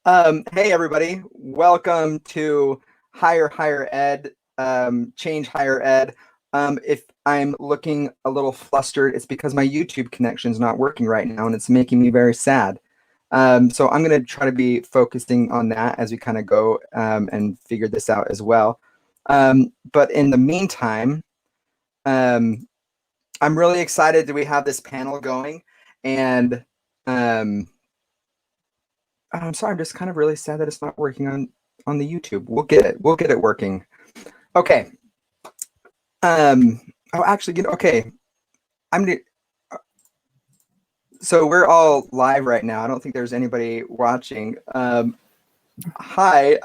Hey everybody, welcome to Higher Ed, Change Higher Ed. If I'm looking a little flustered, it's because my YouTube connection is not working right now and it's making me very sad. So I'm going to try to be focusing on that as we kind of go and figure this out as well. But in the meantime, I'm really excited that we have this panel going, and I'm sorry, I'm just kind of really sad that it's not working on the YouTube. We'll get it working. Okay. Oh, actually, okay. So we're all live right now. I don't think there's anybody watching. Hi.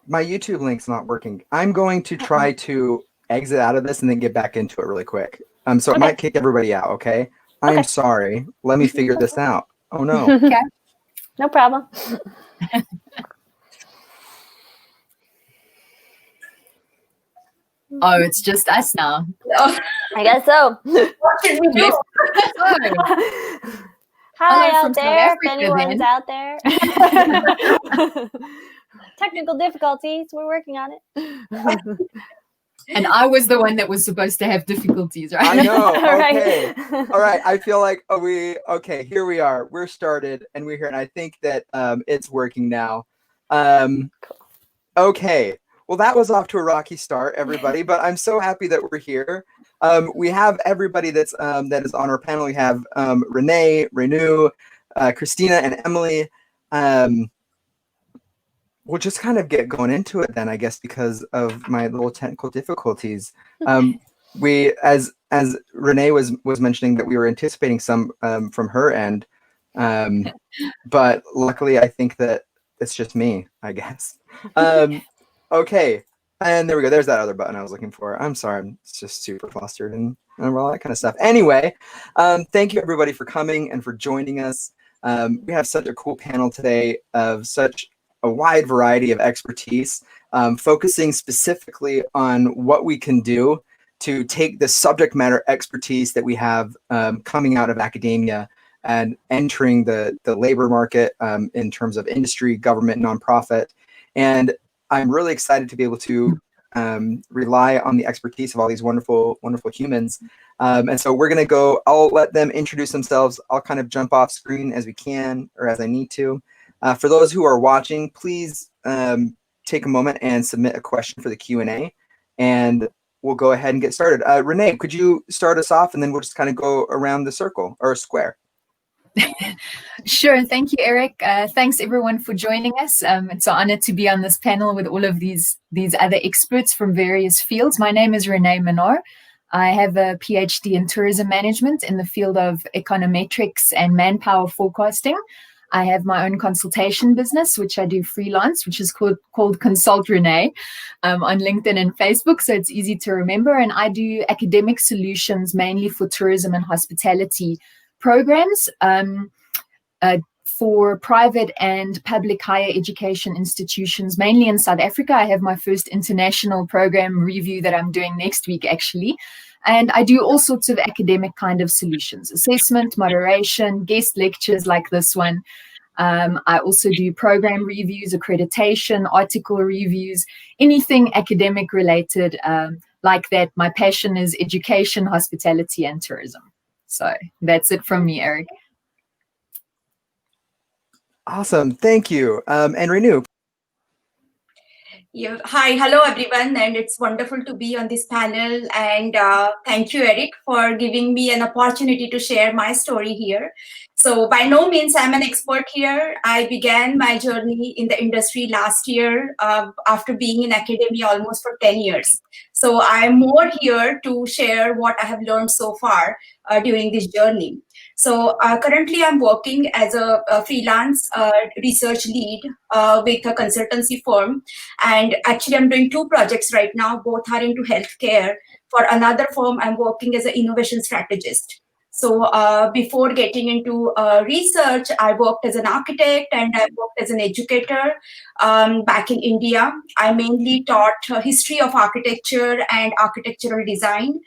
My YouTube link's not working. I'm going to try to exit out of this and then get back into it really quick. So it might kick everybody out, okay? I'm sorry. Let me figure this out. Oh no. Okay. No problem. Oh, it's just us now. I guess so. What should we do? Hi Hello out from South there, Africa, if anyone's then. out there. Technical difficulties, we're working on it. And I was the one that was supposed to have difficulties, right? I know. Okay. Right. All right. I feel like okay, here we are. We're started and we're here, and I think that it's working now. Okay. Well, that was off to a rocky start, everybody, but I'm so happy that we're here. We have everybody that is on our panel. We have Reneé, Renu, Kristina, and Emily. We'll just kind of get going into it then, I guess, because of my little technical difficulties. We, as Reneé was mentioning, that we were anticipating some from her end, but luckily I think that it's just me, I guess. Okay, and there we go. There's that other button I was looking for. I'm sorry, I'm just super flustered and all that kind of stuff. Anyway, thank you everybody for coming and for joining us. We have such a cool panel today of such a wide variety of expertise, focusing specifically on what we can do to take the subject matter expertise that we have coming out of academia and entering the labor market in terms of industry, government, nonprofit. And I'm really excited to be able to rely on the expertise of all these wonderful, wonderful humans. And so we're going to go, I'll let them introduce themselves. I'll kind of jump off screen as we can or as I need to. For those who are watching, please take a moment and submit a question for the Q&A, and we'll go ahead and get started. Reneé, could you start us off, and then we'll just kind of go around the circle or square. Sure. Thank you, Eric. Thanks everyone for joining us. It's an honor to be on this panel with all of these other experts from various fields. My name is Reneé Minnaar. I have a PhD in tourism management in the field of econometrics and manpower forecasting. I have my own consultation business, which I do freelance, which is called Consult Reneé on LinkedIn and Facebook, so it's easy to remember. And I do academic solutions mainly for tourism and hospitality programs for private and public higher education institutions, mainly in South Africa. I have my first international program review that I'm doing next week, actually. And I do all sorts of academic kind of solutions, assessment, moderation, guest lectures like this one. I also do program reviews, accreditation, article reviews, anything academic related like that. My passion is education, hospitality, and tourism. So that's it from me, Eric. Awesome. Thank you. And Renu. Yeah. Hi, hello everyone, and it's wonderful to be on this panel, and thank you, Eric, for giving me an opportunity to share my story here. So by no means I'm an expert here. I began my journey in the industry last year after being in academia almost for 10 years. So I'm more here to share what I have learned so far during this journey. So currently I'm working as a freelance research lead with a consultancy firm. And actually I'm doing two projects right now, both are into healthcare. For another firm, I'm working as an innovation strategist. So before getting into research, I worked as an architect and I worked as an educator back in India. I mainly taught history of architecture and architectural design.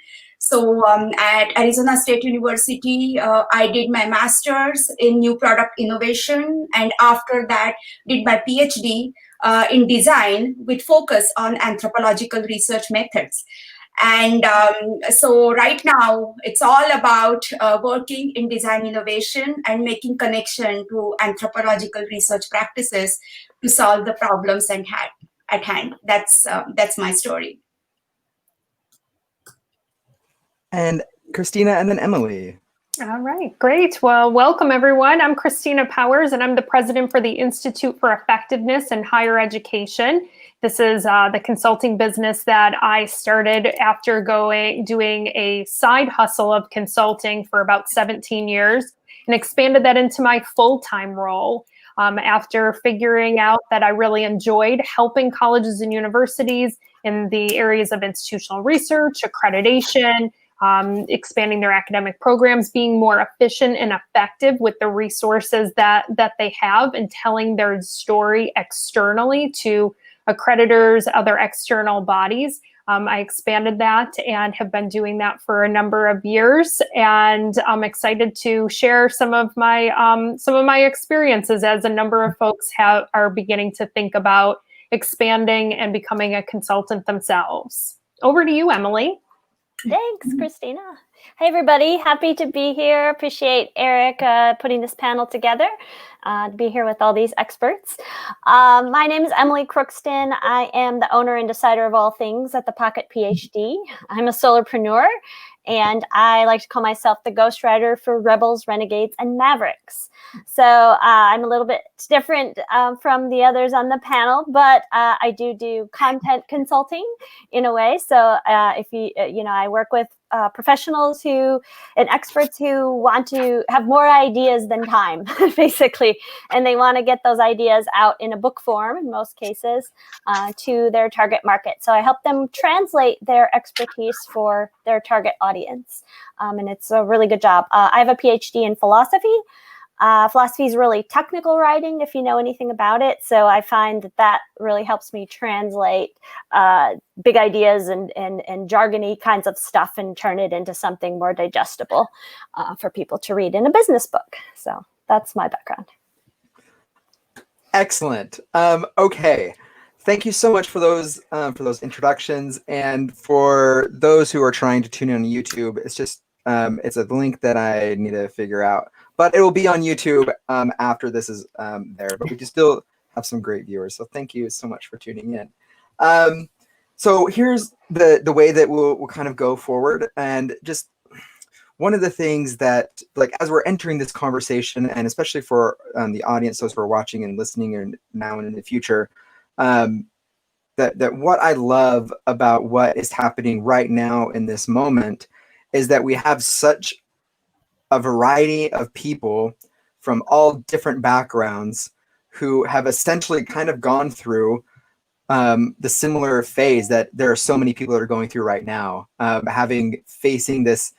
So at Arizona State University, I did my master's in new product innovation, and after that did my PhD in design with focus on anthropological research methods. And so right now it's all about working in design innovation and making connection to anthropological research practices to solve the problems at hand. That's my story. And Kristina, and then Emily. All right, great. Well, welcome everyone. I'm Kristina Powers, and I'm the president for the Institute for Effectiveness in Higher Education. This is the consulting business that I started after doing a side hustle of consulting for about 17 years and expanded that into my full-time role. After figuring out that I really enjoyed helping colleges and universities in the areas of institutional research, accreditation, expanding their academic programs, being more efficient and effective with the resources that they have, and telling their story externally to accreditors, other external bodies. I expanded that and have been doing that for a number of years, and I'm excited to share some of my experiences as a number of folks are beginning to think about expanding and becoming a consultant themselves. Over to you, Emily. Thanks, Kristina. Hey, everybody. Happy to be here. Appreciate Eric putting this panel together to be here with all these experts. My name is Emily Crookston. I am the owner and decider of all things at the Pocket PhD. I'm a solopreneur, and I like to call myself the ghostwriter for rebels, renegades, and mavericks. So I'm a little bit different from the others on the panel, but I do content consulting in a way. So if I work with professionals and experts who want to have more ideas than time, basically, and they want to get those ideas out in a book form, in most cases, to their target market. So I help them translate their expertise for their target audience, and it's a really good job. I have a PhD in philosophy. Philosophy is really technical writing, if you know anything about it. So I find that really helps me translate big ideas and jargony kinds of stuff and turn it into something more digestible for people to read in a business book. So that's my background. Excellent. Okay. Thank you so much for those introductions, and for those who are trying to tune in on YouTube. It's just it's a link that I need to figure out, but it will be on YouTube after this is there. But we can still have some great viewers, so thank you so much for tuning in. So here's the way that we'll kind of go forward, and just one of the things that, like, as we're entering this conversation, and especially for the audience, those who are watching and listening and now and in the future, that what I love about what is happening right now in this moment is that we have such a variety of people from all different backgrounds who have essentially kind of gone through the similar phase that there are so many people that are going through right now, facing this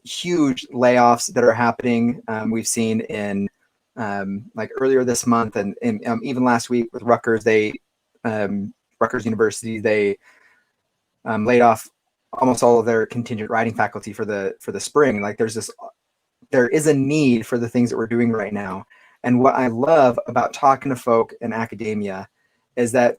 huge layoffs that are happening. We've seen in like earlier this month, and even last week with Rutgers, Rutgers University, they laid off almost all of their contingent writing faculty for the spring. Like there is a need for the things that we're doing right now. And what I love about talking to folk in academia is that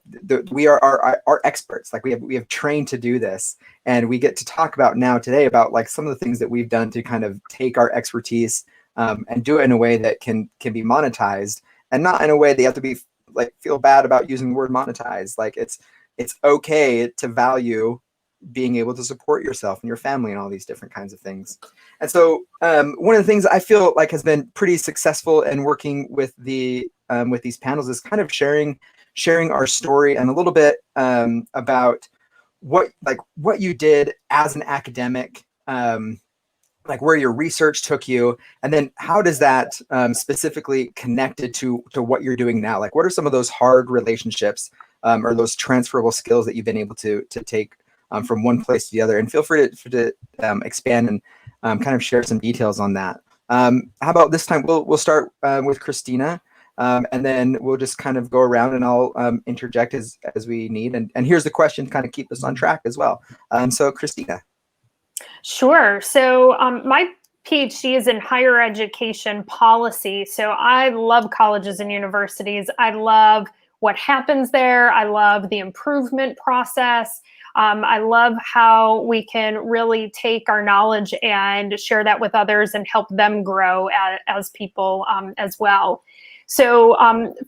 we are our experts. Like we have trained to do this, and we get to talk about now today about like some of the things that we've done to kind of take our expertise and do it in a way that can be monetized, and not in a way that you have to be like feel bad about using the word monetize. Like it's okay to value being able to support yourself and your family and all these different kinds of things. And so one of the things I feel like has been pretty successful in working with these panels is kind of sharing our story and a little bit about what you did as an academic, like where your research took you, and then how does that specifically connected to what you're doing now? Like what are some of those hard relationships or those transferable skills that you've been able to take from one place to the other? And feel free to expand and kind of share some details on that. How about this time we'll start with Kristina, and then we'll just kind of go around and I'll interject as we need. And here's the question to kind of keep us on track as well. So Kristina. Sure. So my PhD is in higher education policy. So I love colleges and universities. I love what happens there. I love the improvement process. I love how we can really take our knowledge and share that with others and help them grow as people as well. So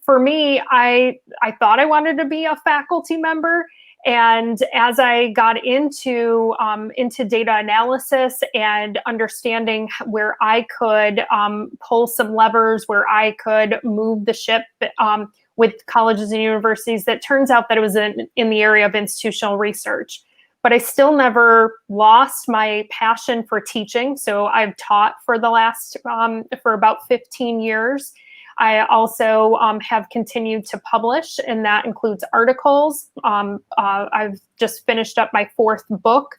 for me, I thought I wanted to be a faculty member. And as I got into data analysis and understanding where I could pull some levers, where I could move the ship with colleges and universities, that turns out that it was in the area of institutional research. But I still never lost my passion for teaching. So I've taught for the last, for about 15 years. I also have continued to publish, and that includes articles. I've just finished up my 4th book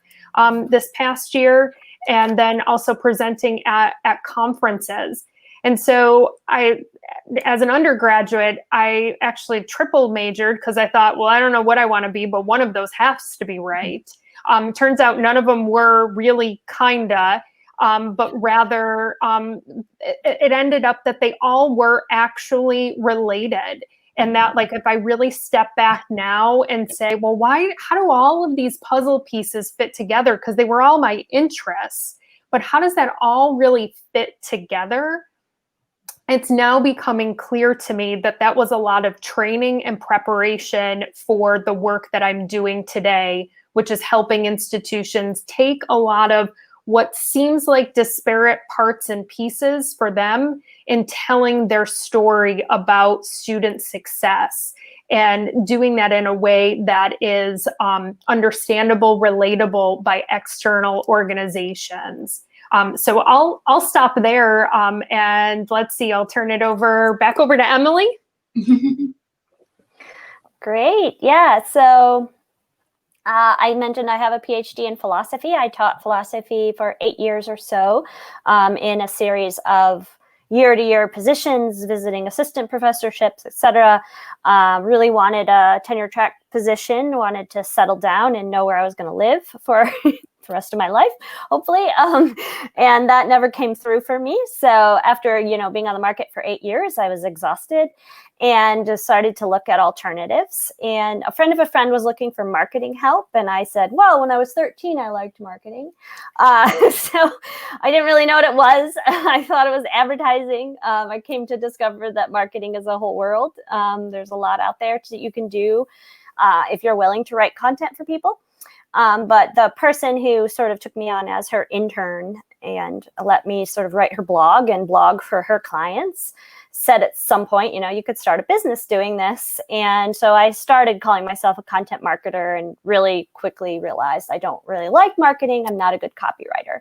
this past year, and then also presenting at conferences. And so as an undergraduate, I actually triple majored because I thought, well, I don't know what I want to be, but one of those has to be right. Turns out none of them were really kinda. But rather it ended up that they all were actually related. And that, like, if I really step back now and say, well, how do all of these puzzle pieces fit together? Because they were all my interests, but how does that all really fit together? It's now becoming clear to me that that was a lot of training and preparation for the work that I'm doing today, which is helping institutions take a lot of what seems like disparate parts and pieces for them in telling their story about student success, and doing that in a way that is understandable, relatable by external organizations. So I'll stop there, and let's see, I'll turn it back over to Emily. Great. Yeah. So I mentioned I have a PhD in philosophy. I taught philosophy for 8 years or so in a series of year-to-year positions, visiting assistant professorships, etc. Really wanted a tenure track position, wanted to settle down and know where I was going to live for the rest of my life, hopefully. And that never came through for me. So after, being on the market for 8 years, I was exhausted and decided to look at alternatives. And a friend of a friend was looking for marketing help. And I said, well, when I was 13, I liked marketing. So I didn't really know what it was. I thought it was advertising. I came to discover that marketing is a whole world. There's a lot out there that you can do if you're willing to write content for people. But the person who sort of took me on as her intern and let me sort of write her blog and blog for her clients said at some point, you could start a business doing this. And so I started calling myself a content marketer and really quickly realized I don't really like marketing. I'm not a good copywriter.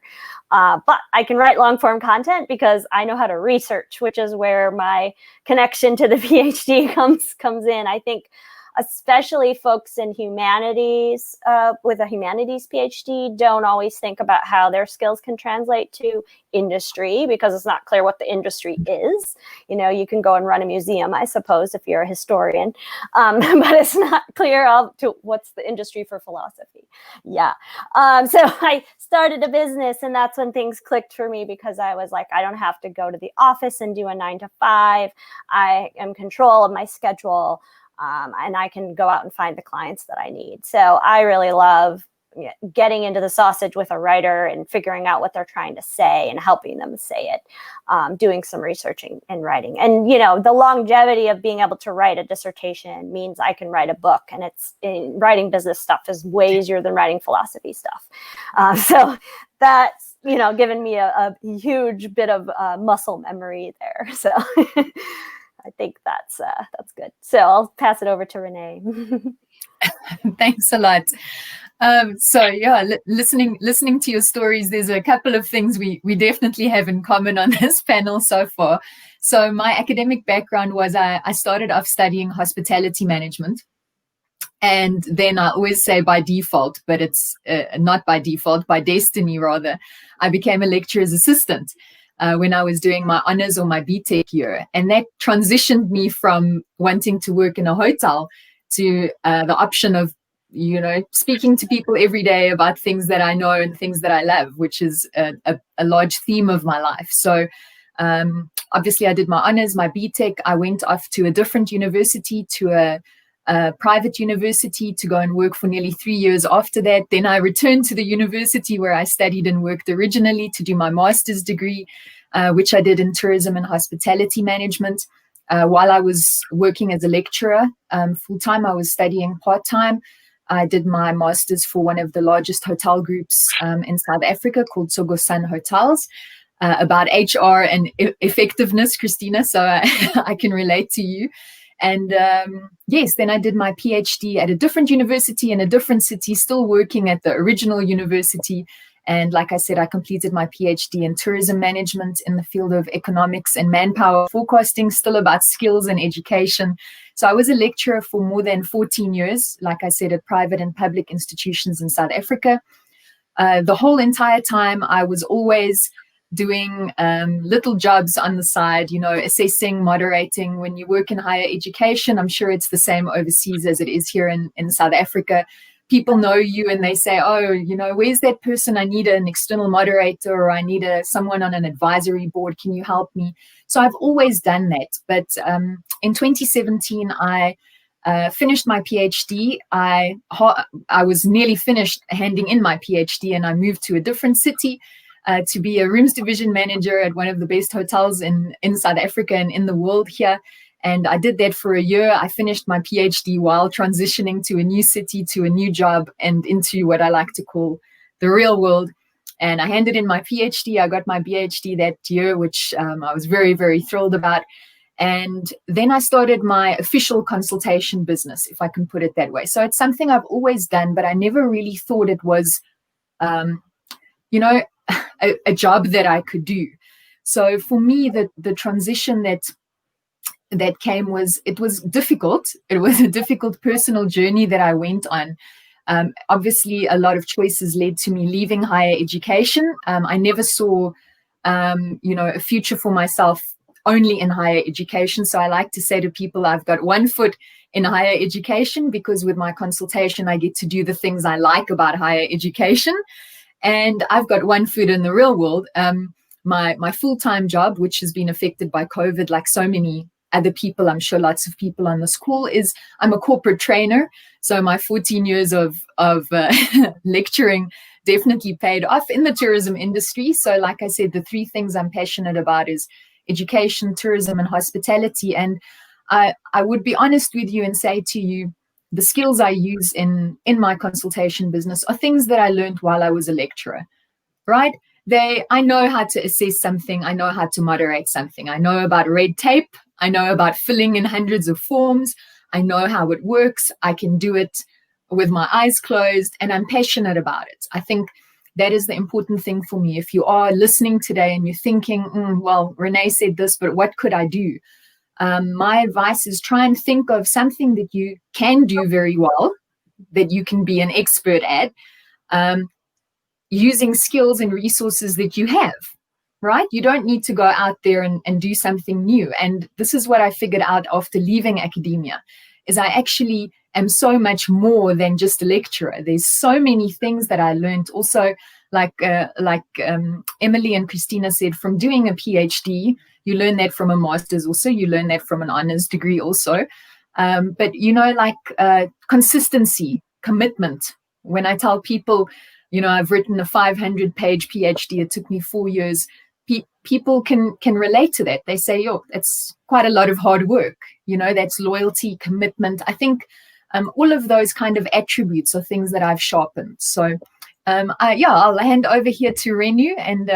But I can write long form content because I know how to research, which is where my connection to the PhD comes in. I think especially folks in humanities with a humanities PhD don't always think about how their skills can translate to industry because it's not clear what the industry is. You can go and run a museum, I suppose, if you're a historian, but it's not clear to what's the industry for philosophy. Yeah. So I started a business, and that's when things clicked for me because I was like, I don't have to go to the office and do a 9 to 5. I am in control of my schedule. And I can go out and find the clients that I need. So I really love getting into the sausage with a writer and figuring out what they're trying to say and helping them say it, doing some researching and writing. And, the longevity of being able to write a dissertation means I can write a book, and writing business stuff is way easier than writing philosophy stuff. So that's, given me a huge bit of muscle memory there. So I think that's good. So I'll pass it over to Reneé. Thanks a lot. So yeah, listening to your stories, there's a couple of things we definitely have in common on this panel so far. So my academic background was I started off studying hospitality management. And then I always say by default, but it's not by default, by destiny rather, I became a lecturer's assistant when I was doing my honors or my BTech year. And that transitioned me from wanting to work in a hotel to the option of speaking to people every day about things that I know and things that I love, which is a large theme of my life. So obviously I did my honors, my BTech. I went off to a different university, to a private university, to go and work for nearly 3 years after that. Then I returned to the university where I studied and worked originally to do my master's degree, which I did in tourism and hospitality management. While I was working as a lecturer full-time, I was studying part-time. I did my master's for one of the largest hotel groups in South Africa called Sogosan Hotels, about HR and effectiveness, Kristina, so I can relate to you. And yes, then I did my PhD at a different university in a different city, still working at the original university. And like I said, I completed my PhD in tourism management in the field of economics and manpower forecasting, still about skills and education. So I was a lecturer for more than 14 years, like I said, at private and public institutions in South Africa. The whole entire time, I was always doing little jobs on the side, assessing, moderating. When you work in higher education, I'm sure it's the same overseas as it is here in South Africa. People know you and they say, oh, where's that person? I need an external moderator, or I need someone on an advisory board. Can you help me? So I've always done that. But in 2017, I finished my PhD. I was nearly finished handing in my PhD, and I moved to a different city to be a rooms division manager at one of the best hotels in South Africa and in the world here. And I did that for a year. I finished my PhD while transitioning to a new city, to a new job, and into what I like to call the real world. And I handed in my PhD. I got my PhD that year, which I was very, very thrilled about. And then I started my official consultation business, if I can put it that way. So it's something I've always done, but I never really thought it was, a job that I could do. So for me, the transition that came was difficult. It was a difficult personal journey that I went on. Obviously, a lot of choices led to me leaving higher education. I never saw, a future for myself only in higher education. So I like to say to people, I've got one foot in higher education, because with my consultation, I get to do the things I like about higher education. And I've got one foot in the real world. My full-time job, which has been affected by COVID, like so many other people, I'm sure lots of people on this call, is I'm a corporate trainer. So my 14 years of lecturing definitely paid off in the tourism industry. So like I said, the three things I'm passionate about is education, tourism, and hospitality. And I would be honest with you and say to you, the skills I use in my consultation business are things that I learned while I was a lecturer, right? I know how to assess something. I know how to moderate something. I know about red tape. I know about filling in hundreds of forms. I know how it works. I can do it with my eyes closed, and I'm passionate about it. I think that is the important thing for me. If you are listening today and you're thinking, well, Reneé said this, but what could I do? My advice is try and think of something that you can do very well, that you can be an expert at, using skills and resources that you have, right? You don't need to go out there and do something new. And this is what I figured out after leaving academia, is I actually am so much more than just a lecturer. There's so many things that I learned also, like Emily and Kristina said, from doing a PhD, you learn that from a master's also, you learn that from an honors degree also. But, consistency, commitment. When I tell people, I've written a 500-page PhD, it took me 4 years, people can relate to that. They say, that's quite a lot of hard work. That's loyalty, commitment. I think all of those kind of attributes are things that I've sharpened. So, I'll hand over here to Renu, and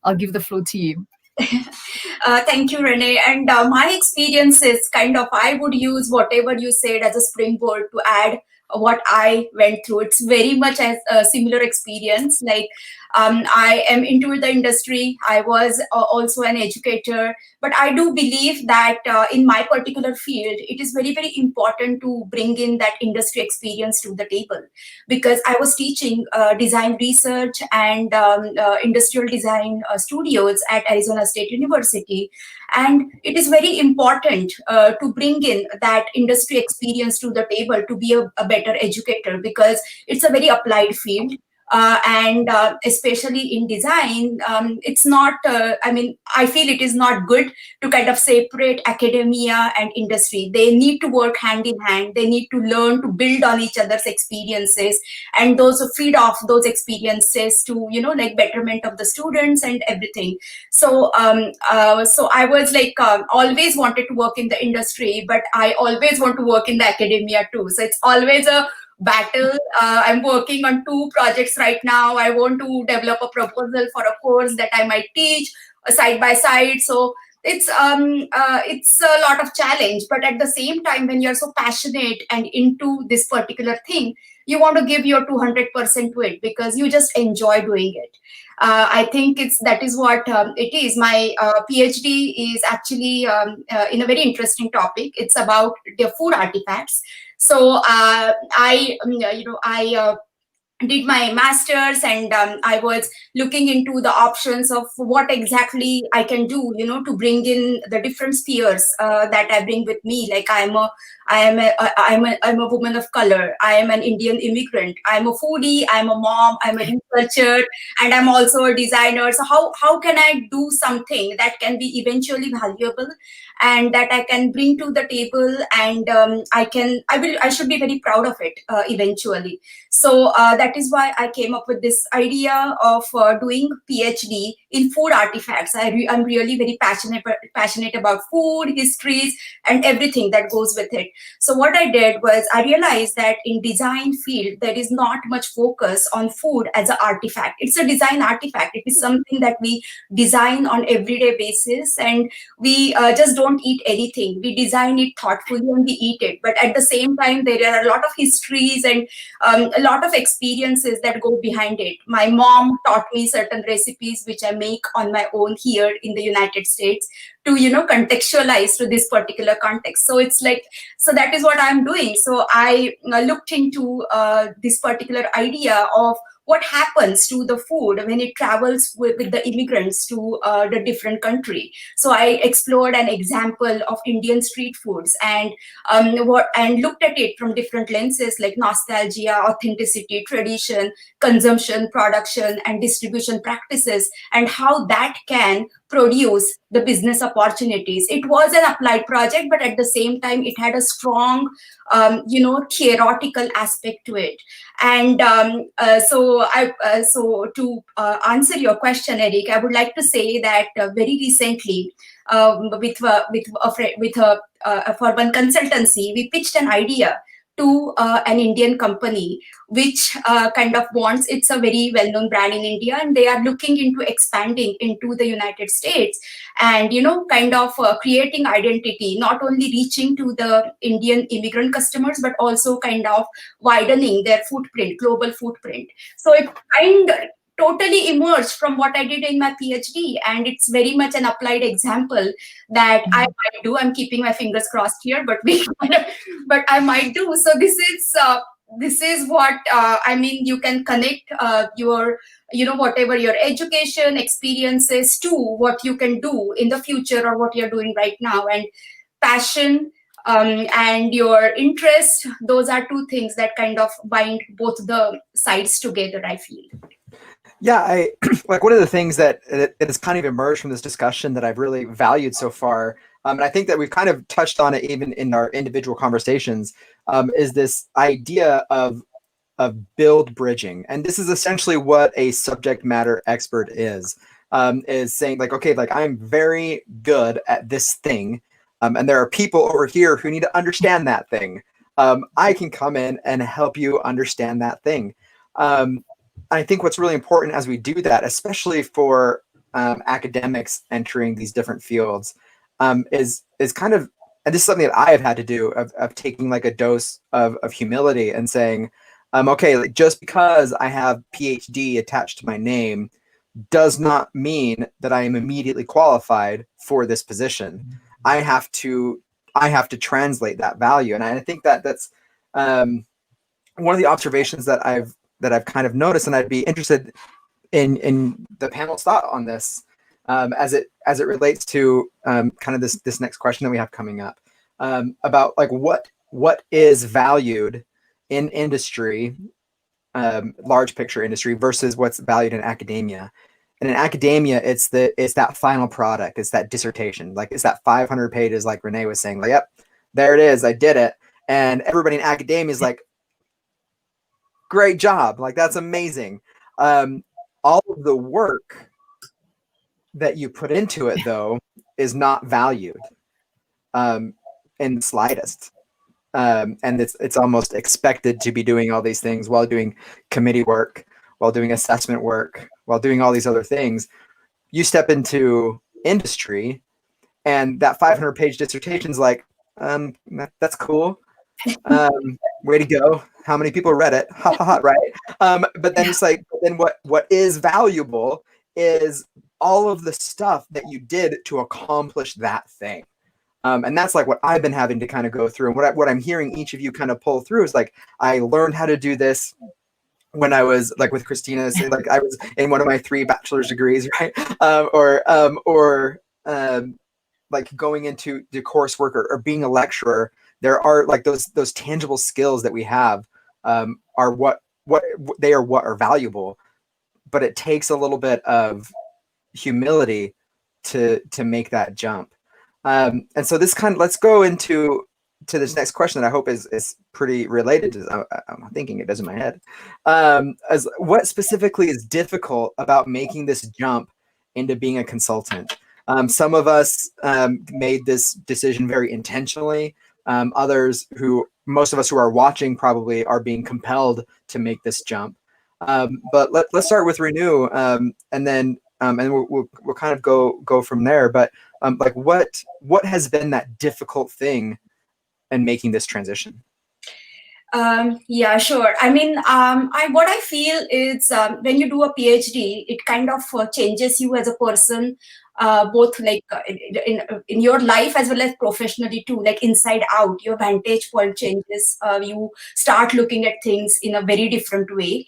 I'll give the floor to you. Thank you, Reneé. And my experience is I would use whatever you said as a springboard to add what I went through. It's very much as a similar experience. Like I am into the industry. I was also an educator, but I do believe that in my particular field, it is very, very important to bring in that industry experience to the table, because I was teaching design research and industrial design studios at Arizona State University. And it is very important to bring in that industry experience to the table to be a better educator, because it's a very applied field. And especially in design, it's not, I feel it is not good to kind of separate academia and industry. They need to work hand in hand. They need to learn to build on each other's experiences, and those who feed off those experiences to, like betterment of the students and everything. So, so I was like, always wanted to work in the industry, but I always want to work in the academia too. So it's always a battle. I'm working on 2 projects right now. I want to develop a proposal for a course that I might teach side by side. So it's a lot of challenge, but at the same time, when you're so passionate and into this particular thing, you want to give your 200% to it because you just enjoy doing it. I think that is what it is. My PhD is actually in a very interesting topic. It's about the food artifacts. So I did my master's, and I was looking into the options of what exactly I can do, to bring in the different spheres that I bring with me. Like I'm a woman of color. I am an Indian immigrant. I'm a foodie. I'm a mom. I'm a researcher, and I'm also a designer. So how can I do something that can be eventually valuable and that I can bring to the table, and I should be very proud of it eventually. So that is why I came up with this idea of doing PhD in food artifacts. I'm really very passionate about food, histories, and everything that goes with it. So what I did was I realized that in design field, there is not much focus on food as an artifact. It's a design artifact. It is something that we design on everyday basis, and we just don't eat anything. We design it thoughtfully and we eat it. But at the same time, there are a lot of histories and a lot of experiences that go behind it. My mom taught me certain recipes which I make on my own here in the United States to, contextualize to this particular context. So it's like, so that is what I'm doing. So I looked into this particular idea of what happens to the food when it travels with the immigrants to the different country. So I explored an example of Indian street foods and looked at it from different lenses like nostalgia, authenticity, tradition, consumption, production, and distribution practices, and how that can produce the business opportunities. It was an applied project, but at the same time, it had a strong, theoretical aspect to it. And so to answer your question, Eric, I would like to say that very recently, for one consultancy, we pitched an idea to an Indian company, which kind of wants, it's a very well-known brand in India, and they are looking into expanding into the United States and, kind of creating identity, not only reaching to the Indian immigrant customers, but also kind of widening their footprint, global footprint. So it totally emerged from what I did in my PhD, and it's very much an applied example that I might do. I'm keeping my fingers crossed here, but I might do. So this is what you can connect your whatever your education experiences to what you can do in the future or what you're doing right now. And passion and your interest, those are 2 things that kind of bind both the sides together, I feel. Yeah, I like one of the things that has kind of emerged from this discussion that I've really valued so far, and I think that we've kind of touched on it even in our individual conversations, is this idea of build bridging. And this is essentially what a subject matter expert is saying like, okay, like I'm very good at this thing, and there are people over here who need to understand that thing. I can come in and help you understand that thing. I think what's really important as we do that, especially for academics entering these different fields, is kind of, and this is something that I have had to do, of taking like a dose of humility and saying, Okay, like just because I have PhD attached to my name does not mean that I am immediately qualified for this position. I have to translate that value, and I think that that's one of the observations that I've kind of noticed, and I'd be interested in the panel's thought on this as it relates to kind of this next question that we have coming up about like what is valued in industry, large picture industry, versus what's valued in academia. And in academia, it's that final product, it's that dissertation, like it's that 500 pages, like Reneé was saying, like, yep, there it is, I did it. And everybody in academia is like, great job, like that's amazing. All of the work that you put into it, though, is not valued in the slightest. And it's almost expected to be doing all these things while doing committee work, while doing assessment work, while doing all these other things. You step into industry, and that 500-page dissertation is like, that's cool. Way to go. How many people read it? Ha ha ha, right? But then it's like, then what is valuable is all of the stuff that you did to accomplish that thing. And that's like what I've been having to kind of go through. And what I'm hearing each of you kind of pull through is like, I learned how to do this when I was like with Kristina, like I was in one of my 3 bachelor's degrees, right? Like going into the coursework or being a lecturer. There are like those tangible skills that we have are what are valuable, but it takes a little bit of humility to make that jump. And so this let's go into this next question that I hope is pretty related to. I'm thinking it does in my head. As what specifically is difficult about making this jump into being a consultant? Some of us made this decision very intentionally. Most of us who are watching probably are being compelled to make this jump. But let's start with Renu, and then and we'll kind of go from there. But like what has been that difficult thing in making this transition? Yeah, sure. I mean, what I feel is when you do a PhD, it kind of changes you as a person, both like in your life as well as professionally too, like inside out. Your vantage point changes. You start looking at things in a very different way.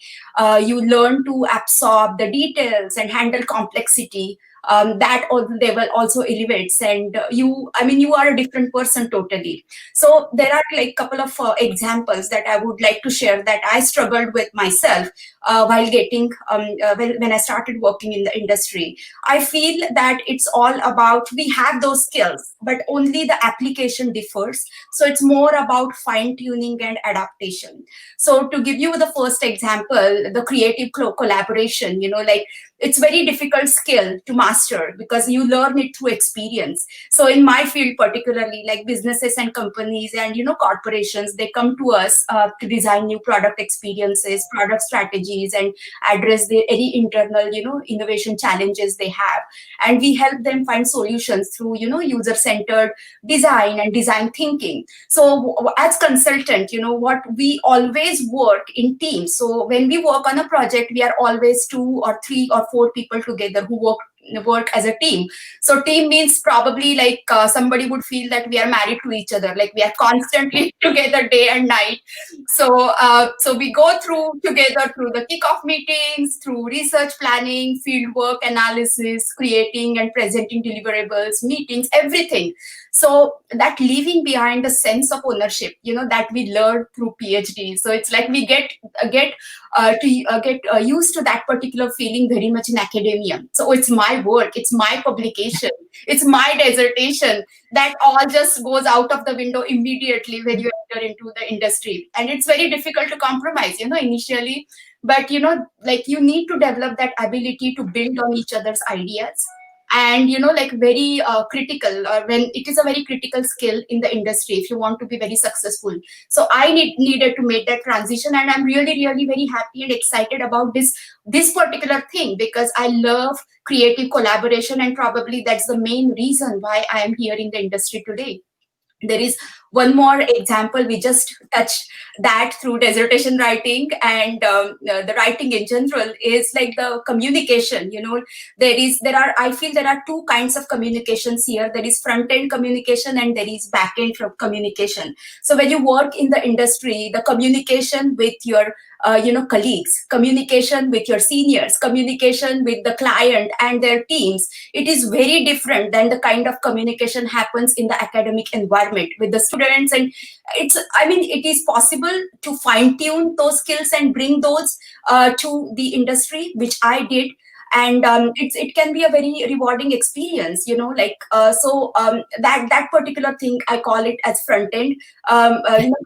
You learn to absorb the details and handle complexity. That level also elevates, and you are a different person totally. So there are like a couple of examples that I would like to share that I struggled with myself while getting when I started working in the industry. I feel that it's all about, we have those skills, but only the application differs. So it's more about fine tuning and adaptation. So to give you the first example, the creative collaboration, like it's very difficult skill to master because you learn it through experience. So in my field particularly, like businesses and companies and corporations, they come to us to design new product experiences, product strategies, and address any internal innovation challenges they have. And we help them find solutions through user-centered design and design thinking. So as consultant, what we always work in teams. So when we work on a project, we are always 2 or 3 or 4 people together who work as a team. So team means probably like somebody would feel that we are married to each other, like we are constantly together day and night. So we go together through the kickoff meetings, through research planning, field work analysis, creating and presenting deliverables, meetings, everything. So that leaving behind a sense of ownership, that we learn through PhD. So it's like we get used to that particular feeling very much in academia. So it's my work, it's my publication, it's my dissertation, that all just goes out of the window immediately when you enter into the industry. And it's very difficult to compromise, initially. But, like you need to develop that ability to build on each other's ideas. And like very critical, when it is a very critical skill in the industry if you want to be very successful. So I needed to make that transition, and I'm really very happy and excited about this particular thing, because I love creative collaboration, and probably that's the main reason why I am here in the industry today. There is one more example, we just touched that through dissertation writing and the writing in general, is like the communication. I feel there are two kinds of communications here. There is front end communication and there is back end communication. So when you work in the industry, the communication with your colleagues, communication with your seniors, communication with the client and their teams, it is very different than the kind of communication happens in the academic environment with the students. And it is possible to fine tune those skills and bring those to the industry, which I did. And it can be a very rewarding experience, that particular thing, I call it as front end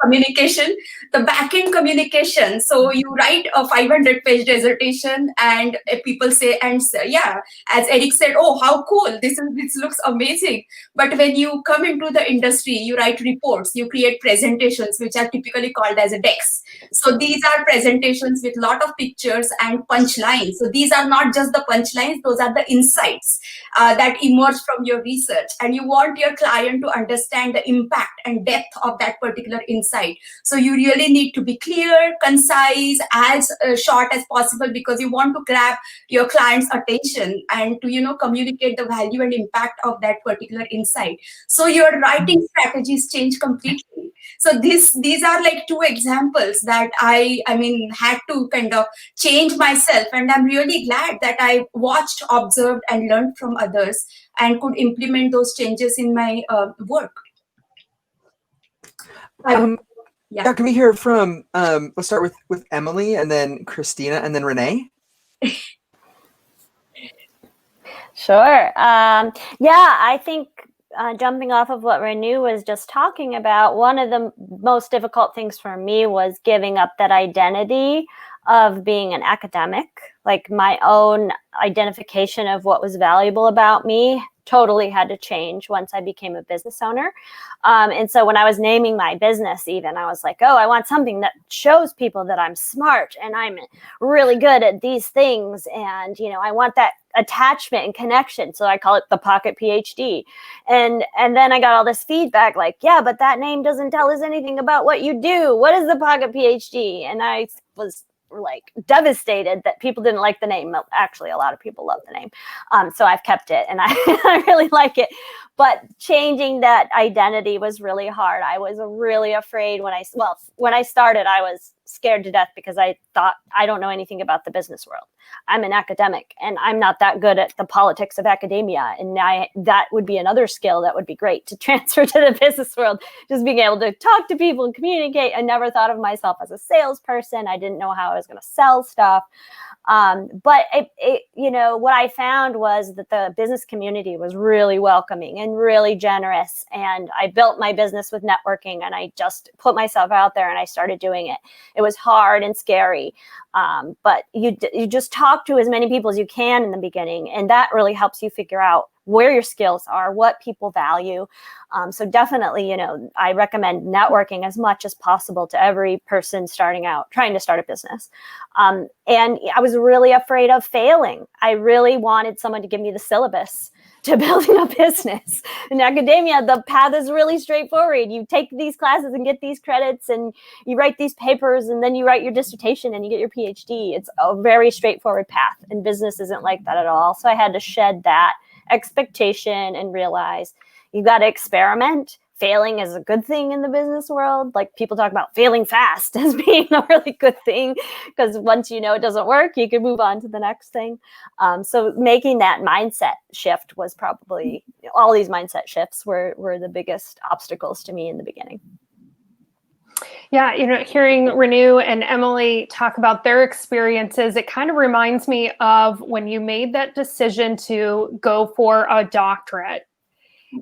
communication. The back end communication, so you write a 500-page dissertation and people say, yeah, as Eric said, oh, how cool, this looks amazing. But when you come into the industry, you write reports, you create presentations, which are typically called as a decks. So these are presentations with a lot of pictures and punchlines. So these are not just the punchlines, those are the insights that emerge from your research. And you want your client to understand the impact and depth of that particular insight. So you really need to be clear, concise, as short as possible, because you want to grab your client's attention and to communicate the value and impact of that particular insight. So your writing strategies change completely. So these are like two examples that I had to kind of change myself, and I'm really glad that I watched, observed, and learned from others and could implement those changes in my work. Yeah, can we hear from, let's start with Emily, and then Kristina, and then Reneé? Sure. I think jumping off of what Renu was just talking about, one of the most difficult things for me was giving up that identity of being an academic. Like, my own identification of what was valuable about me totally had to change once I became a business owner. And so when I was naming my business, even, I was like, oh, I want something that shows people that I'm smart and I'm really good at these things. And, I want that attachment and connection. So I call it the Pocket PhD. And then I got all this feedback like, yeah, but that name doesn't tell us anything about what you do. What is the Pocket PhD? And I was like devastated that people didn't like the name. Actually, a lot of people love the name. So I've kept it and I really like it. But changing that identity was really hard. I was really afraid when I started, I was scared to death because I thought, I don't know anything about the business world. I'm an academic and I'm not that good at the politics of academia. And that would be another skill that would be great to transfer to the business world. Just being able to talk to people and communicate. I never thought of myself as a salesperson. I didn't know how I was going to sell stuff. But what I found was that the business community was really welcoming and really generous. And I built my business with networking, and I just put myself out there and I started doing it. It was hard and scary. But you just talk to as many people as you can in the beginning. And that really helps you figure out where your skills are, what people value. So definitely, I recommend networking as much as possible to every person starting out, trying to start a business. And I was really afraid of failing. I really wanted someone to give me the syllabus to building a business. In academia, the path is really straightforward. You take these classes and get these credits and you write these papers and then you write your dissertation and you get your PhD. It's a very straightforward path, and business isn't like that at all. So I had to shed that expectation and realize you got to experiment. Failing is a good thing in the business world. Like, people talk about failing fast as being a really good thing, because once you know it doesn't work, you can move on to the next thing. So making that mindset shift was probably, all these mindset shifts were the biggest obstacles to me in the beginning. Yeah, hearing Renu and Emily talk about their experiences, it kind of reminds me of when you made that decision to go for a doctorate.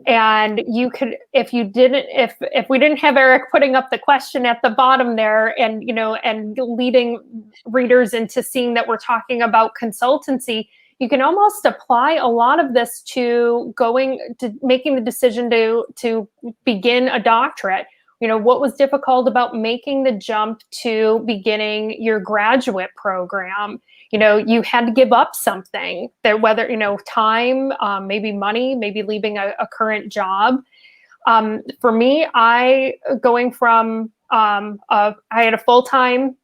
And you could, if we didn't have Eric putting up the question at the bottom there and, and leading readers into seeing that we're talking about consultancy, you can almost apply a lot of this to making the decision to begin a doctorate. What was difficult about making the jump to beginning your graduate program? You had to give up something, that whether, time, maybe money, maybe leaving a current job. For me, I had a full-time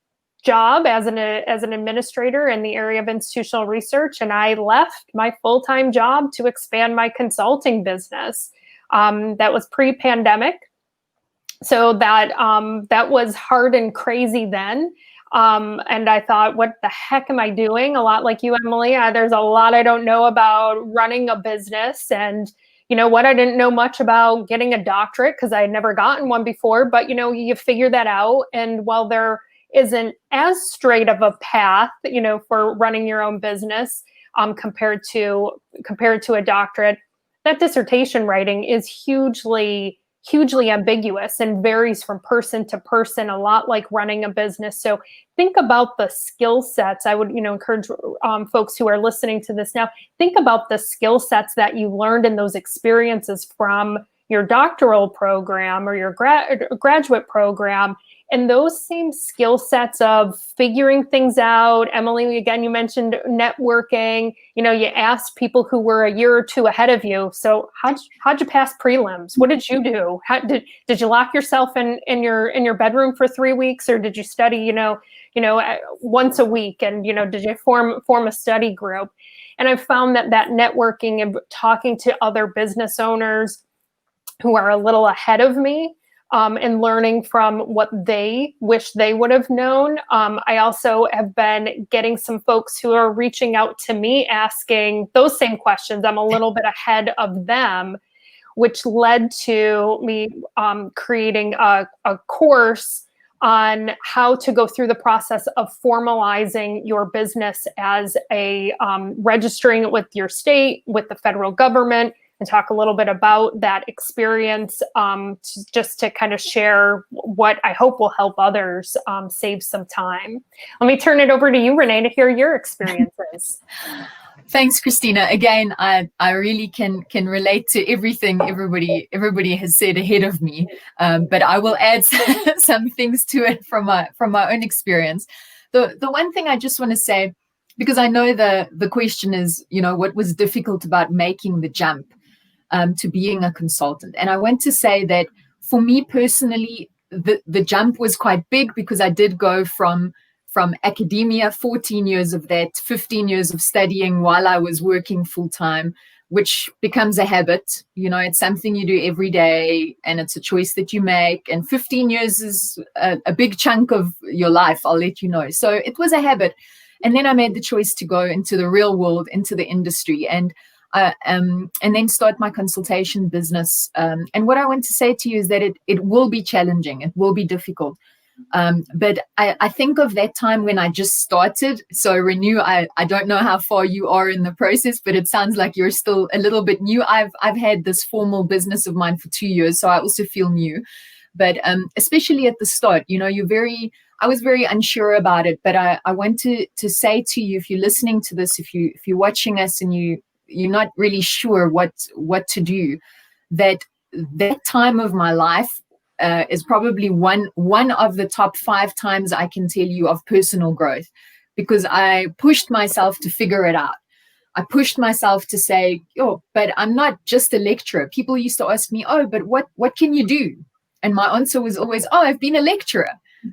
job as an administrator in the area of institutional research, and I left my full-time job to expand my consulting business. That was pre-pandemic, so that was hard and crazy then. And I thought, what the heck am I doing? A lot like you, Emily. There's a lot I don't know about running a business, and you know what? I didn't know much about getting a doctorate because I had never gotten one before. But you know, you figure that out, and while there isn't as straight of a path, you know, for running your own business compared to a doctorate, that dissertation writing is hugely ambiguous and varies from person to person, a lot like running a business. So think about the skill sets. I would, you know, encourage folks who are listening to this now, think about the skill sets that you learned in those experiences from your doctoral program or your graduate program. And those same skill sets of figuring things out. Emily, again, you mentioned networking. You know, you asked people who were a year or two ahead of you. So how'd you pass prelims? What did you do? Did you lock yourself in your bedroom for 3 weeks, or did you study, you know, once a week? And, you know, did you form a study group? And I've found that networking and talking to other business owners who are a little ahead of me, and learning from what they wish they would have known. I also have been getting some folks who are reaching out to me asking those same questions. I'm a little bit ahead of them, which led to me creating a course on how to go through the process of formalizing your business as a registering it with your state, with the federal government, and talk a little bit about that experience, just to kind of share what I hope will help others save some time. Let me turn it over to you, Reneé, to hear your experiences. Thanks, Kristina. Again, I really can relate to everything everybody has said ahead of me, but I will add some things to it from my own experience. The one thing I just want to say, because I know the question is, you know, what was difficult about making the jump to being a consultant. And I want to say that for me personally, the jump was quite big, because I did go from academia, 14 years of that, 15 years of studying while I was working full time, which becomes a habit. You know, it's something you do every day, and it's a choice that you make. And 15 years is a big chunk of your life, I'll let you know. So it was a habit. And then I made the choice to go into the real world, into the industry, and then start my consultation business. And what I want to say to you is that it will be challenging. It will be difficult. But I think of that time when I just started. So Renu, I don't know how far you are in the process, but it sounds like you're still a little bit new. I've had this formal business of mine for 2 years, so I also feel new. But especially at the start, you know, I was very unsure about it. But I want to say to you, if you're listening to this, if you're watching us and you're not really sure what to do, that time of my life is probably one of the top 5 times I can tell you of personal growth, because I pushed myself to figure it out. I pushed myself to say, oh, but I'm not just a lecturer. People used to ask me, oh, but what can you do? And my answer was always, oh, I've been a lecturer,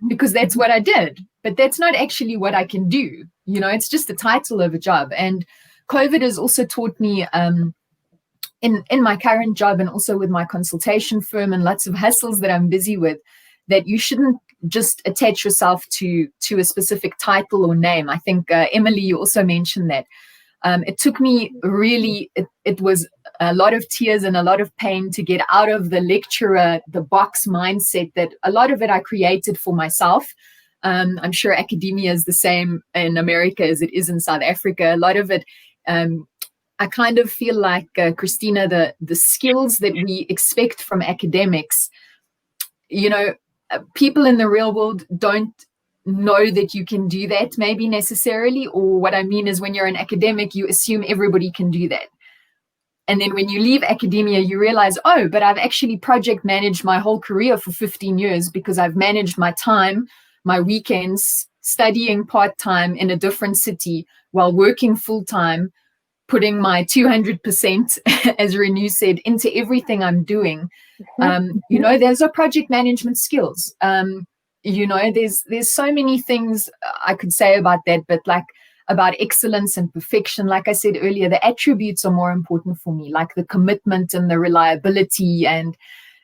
because that's what I did. But that's not actually what I can do. You know, it's just the title of a job. And COVID has also taught me in my current job, and also with my consultation firm and lots of hustles that I'm busy with, that you shouldn't just attach yourself to a specific title or name. I think, Emily, you also mentioned that. It took me really, it was a lot of tears and a lot of pain to get out of the lecturer, the box mindset that a lot of it I created for myself. I'm sure academia is the same in America as it is in South Africa. A lot of it, I kind of feel like, Kristina, the skills that we expect from academics, you know, people in the real world don't know that you can do that maybe necessarily. Or what I mean is, when you're an academic, you assume everybody can do that. And then when you leave academia, you realize, oh, but I've actually project managed my whole career for 15 years because I've managed my time, my weekends, studying part-time in a different city while working full-time, putting my 200%, as Renu said, into everything I'm doing. You know, there's our project management skills. You know, there's so many things I could say about that, but like about excellence and perfection, like I said earlier, the attributes are more important for me, like the commitment and the reliability and,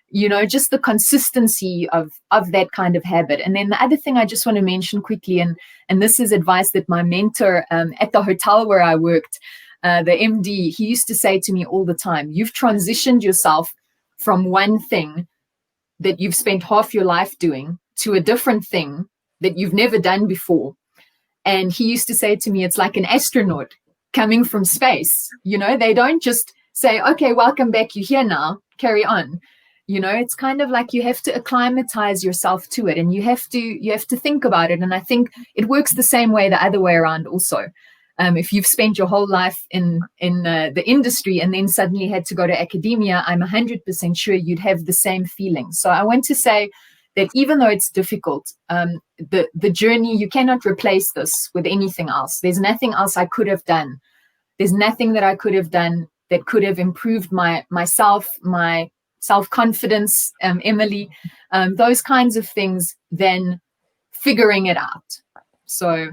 you know, just the consistency of that kind of habit. And then the other thing I just want to mention quickly, and this is advice that my mentor at the hotel where I worked, the MD, he used to say to me all the time, you've transitioned yourself from one thing that you've spent half your life doing to a different thing that you've never done before. And he used to say to me, it's like an astronaut coming from space. You know, they don't just say, okay, welcome back, you're here now, carry on. You know, it's kind of like you have to acclimatize yourself to it, and you have to think about it. And I think it works the same way the other way around also. If you've spent your whole life in the industry and then suddenly had to go to academia, I'm 100% sure you'd have the same feeling. So I want to say that even though it's difficult, the journey, you cannot replace this with anything else. There's nothing else I could have done. There's nothing that I could have done that could have improved myself, my self-confidence, Emily, those kinds of things, than figuring it out. So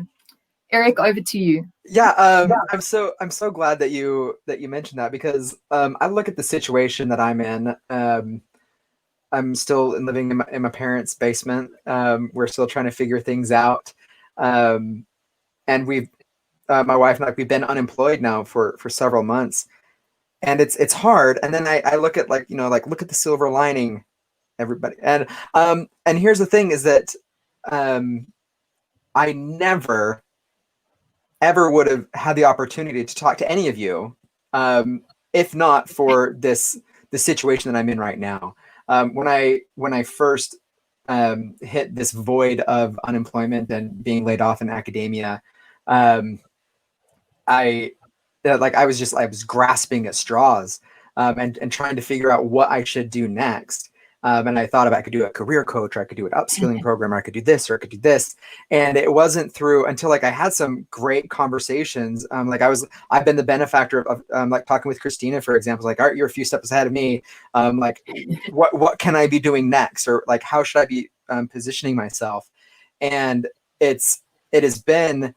Eric, over to you. Yeah, I'm so glad that you mentioned that, because I look at the situation that I'm in. I'm still living in my parents' basement. We're still trying to figure things out, and we've my wife and I, we've been unemployed now for several months, and it's hard. And then I look at, like, you know, like, look at the silver lining, everybody. And here's the thing is that I never ever would have had the opportunity to talk to any of you if not for the situation that I'm in right now. When I first hit this void of unemployment and being laid off in academia, I was grasping at straws and trying to figure out what I should do next. And I thought I could do a career coach, or I could do an upskilling program, or I could do this, or I could do this. And it wasn't through until, like, I had some great conversations. I've been the benefactor of like talking with Kristina, for example, like, all right, you're a few steps ahead of me. Like, what can I be doing next? Or like, how should I be positioning myself? And it has been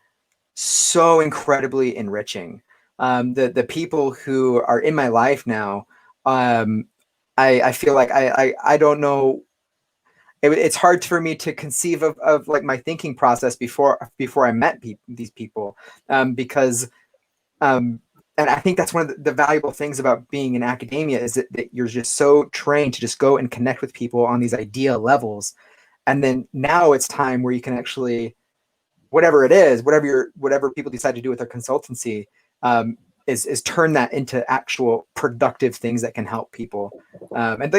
so incredibly enriching. The people who are in my life now, I feel like I don't know. It's hard for me to conceive of like my thinking process before I met these people, because and I think that's one of the valuable things about being in academia is that you're just so trained to just go and connect with people on these idea levels, and then now it's time where you can actually, whatever it is, whatever people decide to do with their consultancy, is turn that into actual productive things that can help people. And at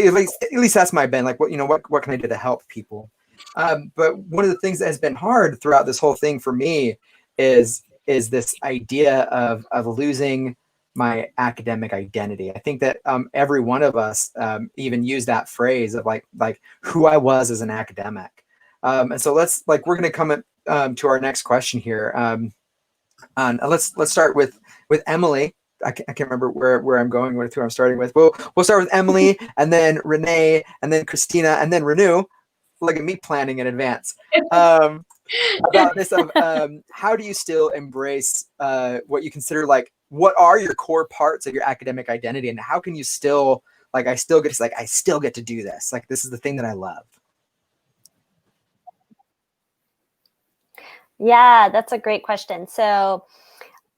least that's my been, like, what can I do to help people? But one of the things that has been hard throughout this whole thing for me is this idea of losing my academic identity. I think that every one of us even use that phrase of like who I was as an academic. And so we're going to come to our next question here. Let's start with Emily. I can't remember where I'm going with who I'm starting with. We'll start with Emily, and then Reneé, and then Kristina, and then Renu. Look at me planning in advance. About this of how do you still embrace what you consider, like, what are your core parts of your academic identity, and how can you still, like, I still get to do this. Like, this is the thing that I love. Yeah, that's a great question. So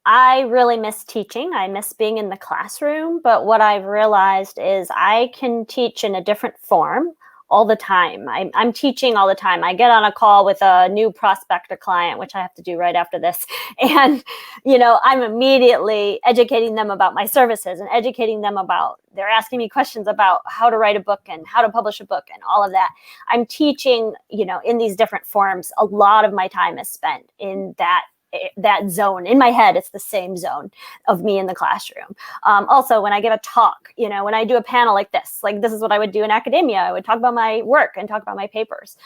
I really miss teaching. I miss being in the classroom. But what I've realized is I can teach in a different form all the time. I'm teaching all the time. I get on a call with a new prospect or client, which I have to do right after this. And, I'm immediately educating them about my services and educating them about, they're asking me questions about how to write a book and how to publish a book and all of that. I'm teaching, in these different forms. A lot of my time is spent in that zone. In my head, it's the same zone of me in the classroom. Also, when I give a talk, when I do a panel like this is what I would do in academia. I would talk about my work and talk about my papers.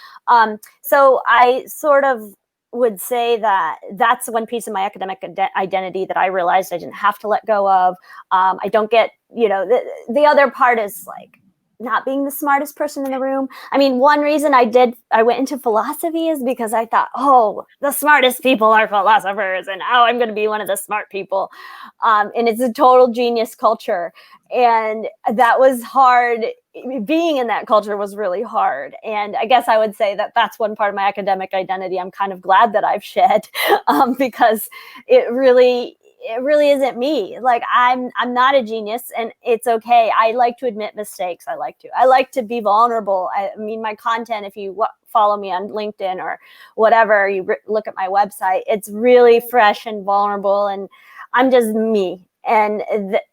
So I sort of would say that that's one piece of my academic identity that I realized I didn't have to let go of. I don't get, the other part is like not being the smartest person in the room. I mean, one reason I went into philosophy is because I thought, oh, the smartest people are philosophers, and oh, I'm going to be one of the smart people. And it's a total genius culture. And that was hard. Being in that culture was really hard. And I guess I would say that that's one part of my academic identity I'm kind of glad that I've shed, because it really isn't me. Like I'm not a genius, and it's okay. I like to admit mistakes. I like to be vulnerable. I mean, my content, if you follow me on LinkedIn or whatever, you look at my website, it's really fresh and vulnerable, and I'm just me. And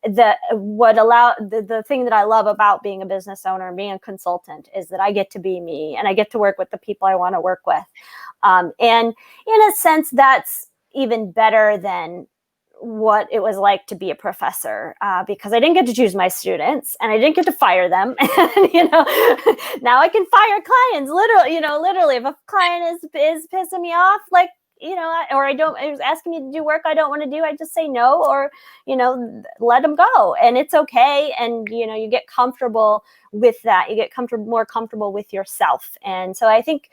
the thing that I love about being a business owner and being a consultant is that I get to be me, and I get to work with the people I want to work with. And in a sense, that's even better than what it was like to be a professor, because I didn't get to choose my students, and I didn't get to fire them. And, now I can fire clients. Literally, if a client is pissing me off, like, or it was asking me to do work I don't want to do, I just say no, or, let them go, and it's okay. And, you get comfortable with that. You get more comfortable with yourself. And so I think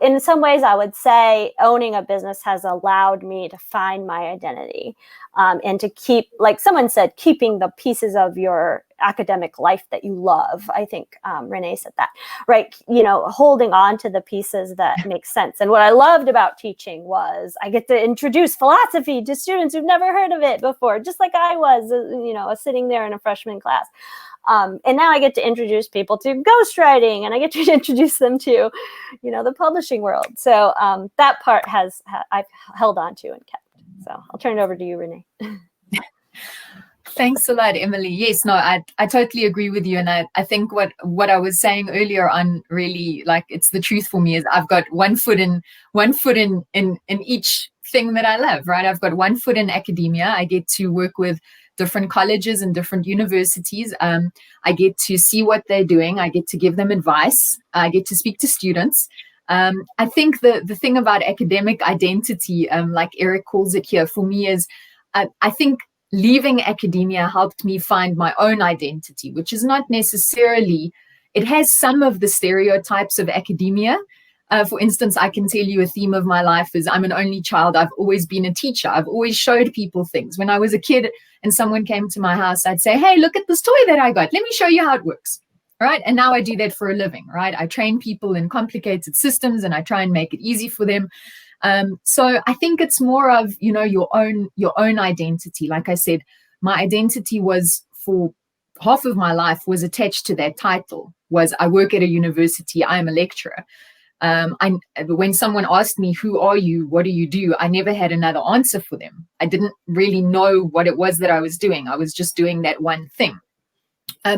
in some ways, I would say owning a business has allowed me to find my identity, and to keep, like someone said, keeping the pieces of your academic life that you love. I think Reneé said that, right? Holding on to the pieces that make sense. And what I loved about teaching was I get to introduce philosophy to students who've never heard of it before, just like I was, sitting there in a freshman class. And now I get to introduce people to ghostwriting, and I get to introduce them to, the publishing world. So that part I've held on to and kept. So I'll turn it over to you, Reneé. Thanks a lot, Emily. Yes, no, I totally agree with you. And I think what I was saying earlier on, really, like, it's the truth for me, is I've got one foot in each thing that I love, right? I've got one foot in academia. I get to work with different colleges and different universities. I get to see what they're doing. I get to give them advice. I get to speak to students. I think the thing about academic identity, like Eric calls it here, for me is, I think leaving academia helped me find my own identity, which is not necessarily, it has some of the stereotypes of academia. For instance, I can tell you a theme of my life is I'm an only child. I've always been a teacher. I've always showed people things. When I was a kid and someone came to my house, I'd say, hey, look at this toy that I got. Let me show you how it works. Right. And now I do that for a living. Right. I train people in complicated systems, and I try and make it easy for them. So I think it's more of, your own identity. Like I said, my identity was, for half of my life, was attached to that title, was I work at a university. I am a lecturer. When someone asked me, who are you? What do you do? I never had another answer for them. I didn't really know what it was that I was doing. I was just doing that one thing.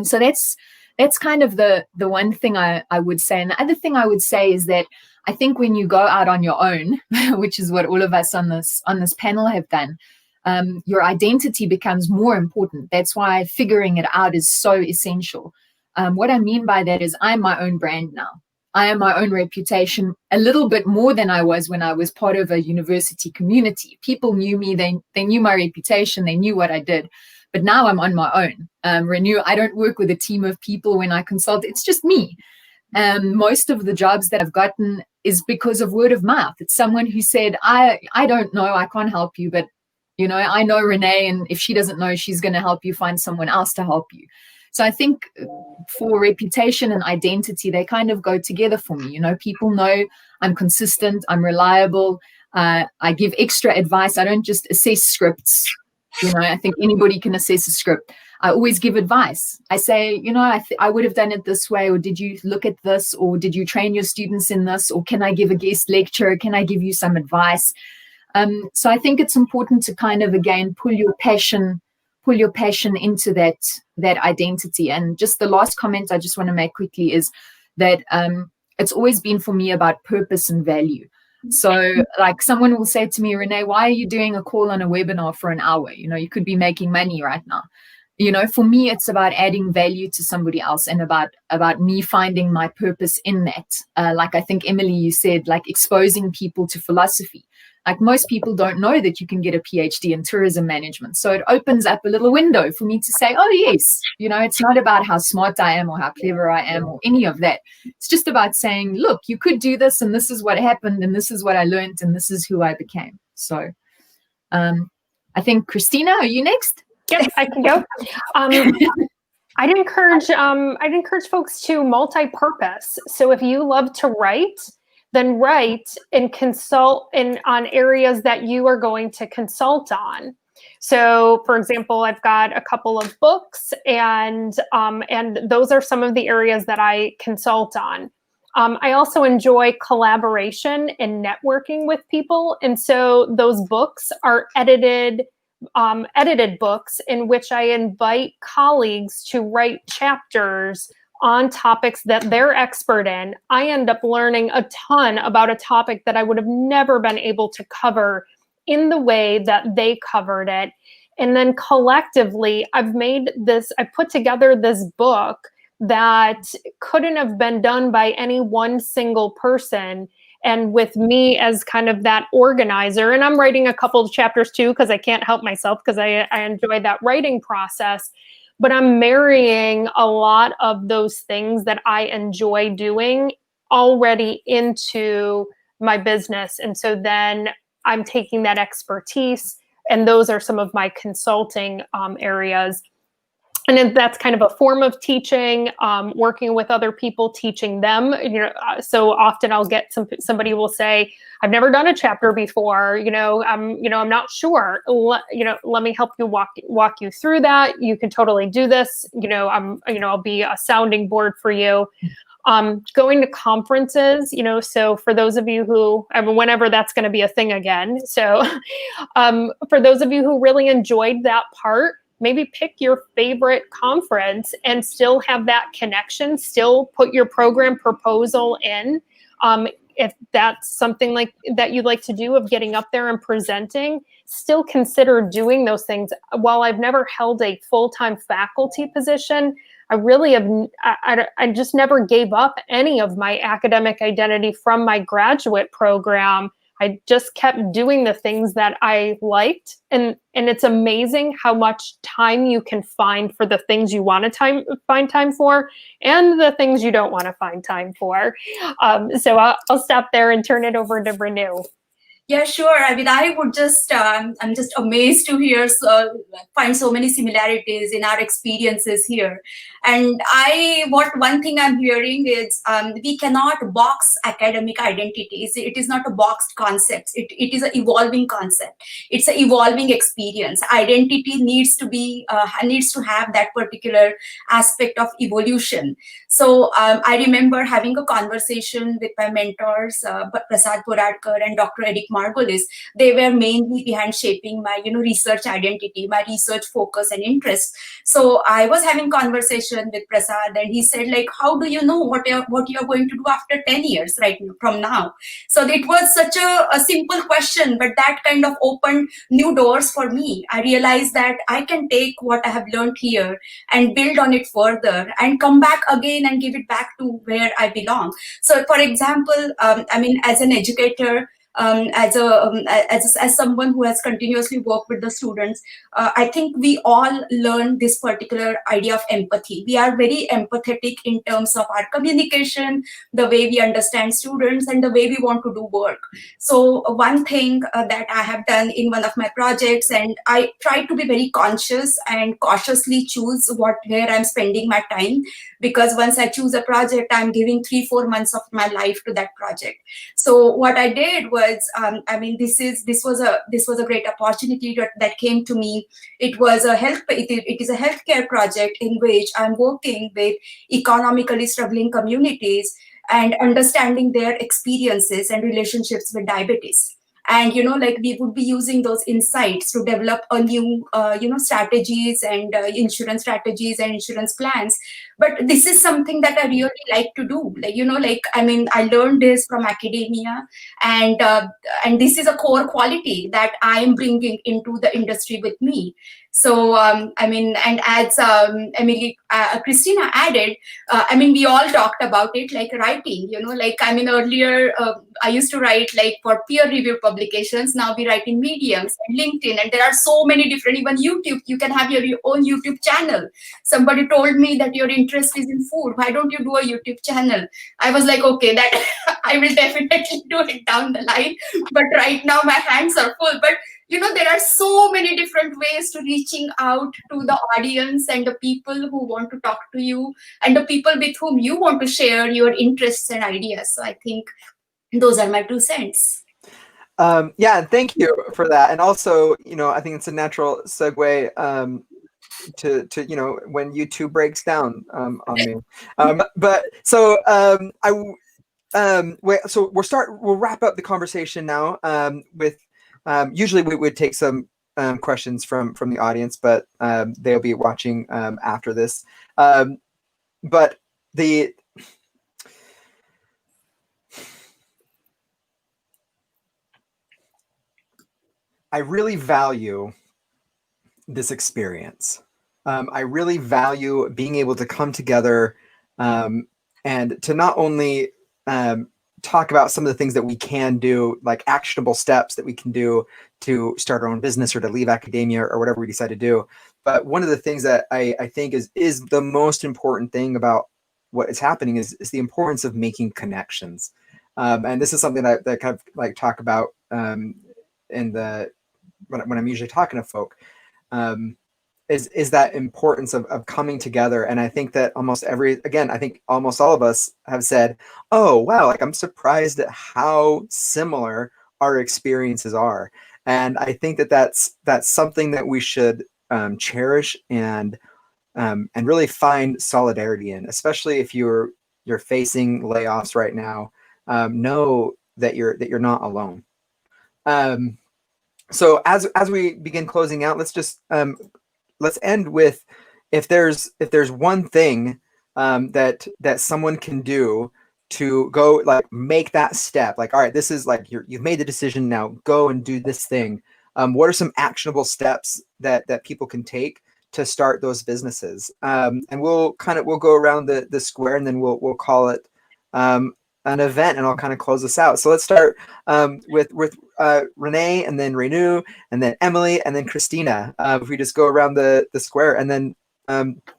So that's kind of the one thing I would say. And the other thing I would say is that I think when you go out on your own, which is what all of us on this panel have done, your identity becomes more important. That's why figuring it out is so essential. What I mean by that is I'm my own brand now. I am my own reputation, a little bit more than I was when I was part of a university community. People knew me. They knew my reputation. They knew what I did. But now I'm on my own. Renu, I don't work with a team of people when I consult. It's just me. Most of the jobs that I've gotten is because of word of mouth. It's someone who said, I don't know, I can't help you, but I know Reneé, and if she doesn't know, she's going to help you find someone else to help you. So I think for reputation and identity, they kind of go together for me. People know I'm consistent, I'm reliable, I give extra advice. I don't just assess scripts. I think anybody can assess a script. I always give advice. I say, I would have done it this way, or did you look at this, or did you train your students in this, or can I give a guest lecture? Can I give you some advice? So I think it's important to kind of, again, pull your passion into that identity. And just the last comment I just want to make quickly is that it's always been for me about purpose and value. So like someone will say to me, Reneé, why are you doing a call on a webinar for an hour? You could be making money right now. for me, it's about adding value to somebody else and about me finding my purpose in that. Like I think, Emily, you said, like exposing people to philosophy. Like most people don't know that you can get a PhD in tourism management. So it opens up a little window for me to say, oh, yes, it's not about how smart I am or how clever I am or any of that. It's just about saying, look, you could do this and this is what happened and this is what I learned and this is who I became. So I think, Kristina, are you next? Yep, I can go. I'd encourage folks to multi-purpose. So if you love to write, then write and consult on areas that you are going to consult on. So, for example, I've got a couple of books, and those are some of the areas that I consult on. I also enjoy collaboration and networking with people, and so those books are edited books in which I invite colleagues to write chapters on topics that they're expert in. I end up learning a ton about a topic that I would have never been able to cover in the way that they covered it. And then collectively, I put together this book that couldn't have been done by any one single person. And with me as kind of that organizer, and I'm writing a couple of chapters too, because I can't help myself because I enjoy that writing process. But I'm marrying a lot of those things that I enjoy doing already into my business. And so then I'm taking that expertise, and those are some of my consulting areas. And that's kind of a form of teaching, working with other people, teaching them. So often I'll get somebody will say, "I've never done a chapter before. I'm not sure. Let me help you walk you through that. You can totally do this. I'll be a sounding board for you." Going to conferences, so for those of you who, whenever that's going to be a thing again. So for those of you who really enjoyed that part, maybe pick your favorite conference and still have that connection, still put your program proposal in. If that's something like that you'd like to do, of getting up there and presenting, still consider doing those things. While I've never held a full-time faculty position, I really have, I just never gave up any of my academic identity from my graduate program. I just kept doing the things that I liked. And it's amazing how much time you can find for the things you want to find time for and the things you don't want to find time for. So I'll stop there and turn it over to Renu. Yeah, sure. I mean, I would just, I'm just amazed to find so many similarities in our experiences here. And one thing I'm hearing is we cannot box academic identities. It is not a boxed concept. It is an evolving concept. It's an evolving experience. Identity needs to have that particular aspect of evolution. So I remember having a conversation with my mentors, Prasad Poradkar and Dr. Eric Margolis. They were mainly behind shaping my, research identity, my research focus and interest. So I was having conversation with Prasad, and he said, like, how do you know what you're going to do after 10 years from now? So it was such a simple question, but that kind of opened new doors for me. I realized that I can take what I have learned here and build on it further and come back again and give it back to where I belong. So for example, as an educator, as someone who has continuously worked with the students, I think we all learn this particular idea of empathy. We are very empathetic in terms of our communication, the way we understand students, and the way we want to do work. So one thing that I have done in one of my projects, and I try to be very conscious and cautiously choose where I'm spending my time, because once I choose a project, I'm giving 3-4 months of my life to that project. So what I did was, this was a great opportunity that came to me. It is a healthcare project in which I'm working with economically struggling communities and understanding their experiences and relationships with diabetes. And, we would be using those insights to develop a new, strategies and insurance strategies and insurance plans, But this is something that I really like to do. Like, I mean, I learned this from academia, and this is a core quality that I am bringing into the industry with me. So, I mean, and as Kristina added, I mean, we all talked about it, like writing, I mean, earlier I used to write like for peer review publications. Now we write in Mediums and LinkedIn, and there are so many different, even YouTube, you can have your own YouTube channel. Somebody told me that your interest is in food. Why don't you do a YouTube channel? I was like, okay, that I will definitely do it down the line. But right now my hands are full. But there are so many different ways to reaching out to the audience and the people who want to talk to you and the people with whom you want to share your interests and ideas. So I think those are my 2 cents. Yeah, thank you for that. And also, I think it's a natural segue to when YouTube breaks down on me. But so we'll wrap up the conversation now with usually we would take some questions from the audience, but they'll be watching after this. But I really value this experience. I really value being able to come together and to not only talk about some of the things that we can do, like actionable steps that we can do to start our own business or to leave academia or whatever we decide to do. But one of the things that I think is the most important thing about what is happening is the importance of making connections. And this is something that I kind of like talk about when I'm usually talking to folk, is that importance of coming together. And I think that I think almost all of us have said, oh, wow, like I'm surprised at how similar our experiences are. And I think that that's something that we should cherish and really find solidarity in, especially if you're facing layoffs right now. Know that you're not alone. So as we begin closing out, let's end with if there's one thing that someone can do to go like make that step, like, all right, this is like you've made the decision, now go and do this thing. What are some actionable steps that people can take to start those businesses? And we'll go around the square, and then we'll call it an event, and I'll kind of close this out. So let's start with Reneé, and then Renu, and then Emily, and then Kristina. If we just go around the square, and then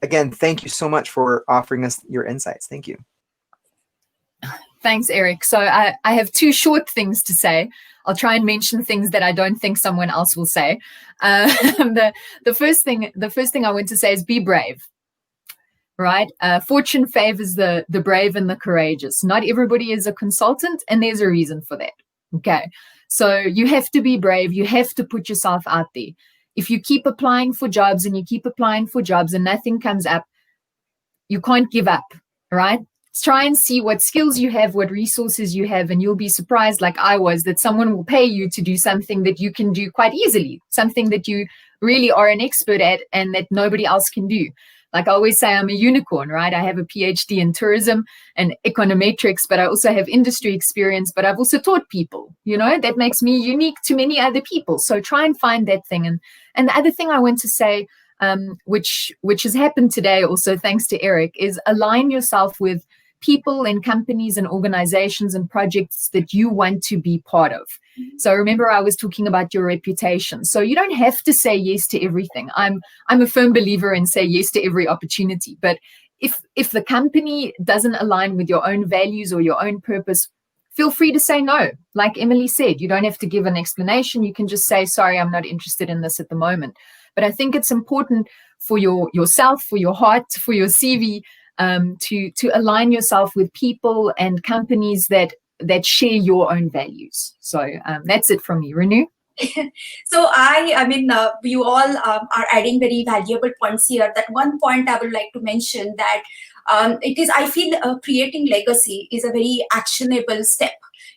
again, thank you so much for offering us your insights. Thank you. Thanks, Eric. So I have 2 short things to say. I'll try and mention things that I don't think someone else will say. The first thing I want to say is be brave. Right? Fortune favors the brave and the courageous. Not everybody is a consultant, and there's a reason for that. Okay. So you have to be brave. You have to put yourself out there. If you keep applying for jobs and nothing comes up, you can't give up, right? Try and see what skills you have, what resources you have, and you'll be surprised, like I was, that someone will pay you to do something that you can do quite easily, something that you really are an expert at and that nobody else can do. Like I always say, I'm a unicorn, right? I have a PhD in tourism and econometrics, but I also have industry experience, but I've also taught people, that makes me unique to many other people. So try and find that thing. And the other thing I want to say, which has happened today also, thanks to Eric, is align yourself with people and companies and organizations and projects that you want to be part of. So remember, I was talking about your reputation. So you don't have to say yes to everything. I'm a firm believer in say yes to every opportunity. But if the company doesn't align with your own values or your own purpose, feel free to say no. Like Emily said, you don't have to give an explanation. You can just say, sorry, I'm not interested in this at the moment. But I think it's important for yourself, for your heart, for your CV, to align yourself with people and companies that share your own values. So that's it from me. Renu? So I mean, you all are adding very valuable points here. That one point I would like to mention that I feel creating legacy is a very actionable step.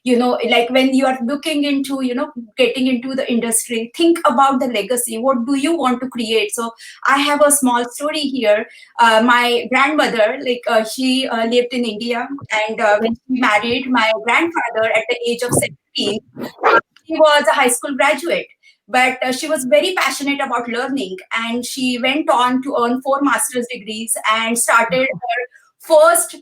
like when you are looking into, getting into the industry, think about the legacy. What do you want to create? So I have a small story here. My grandmother, she lived in India, and when she married my grandfather at the age of 17, she was a high school graduate. But she was very passionate about learning, and she went on to earn 4 master's degrees and started her first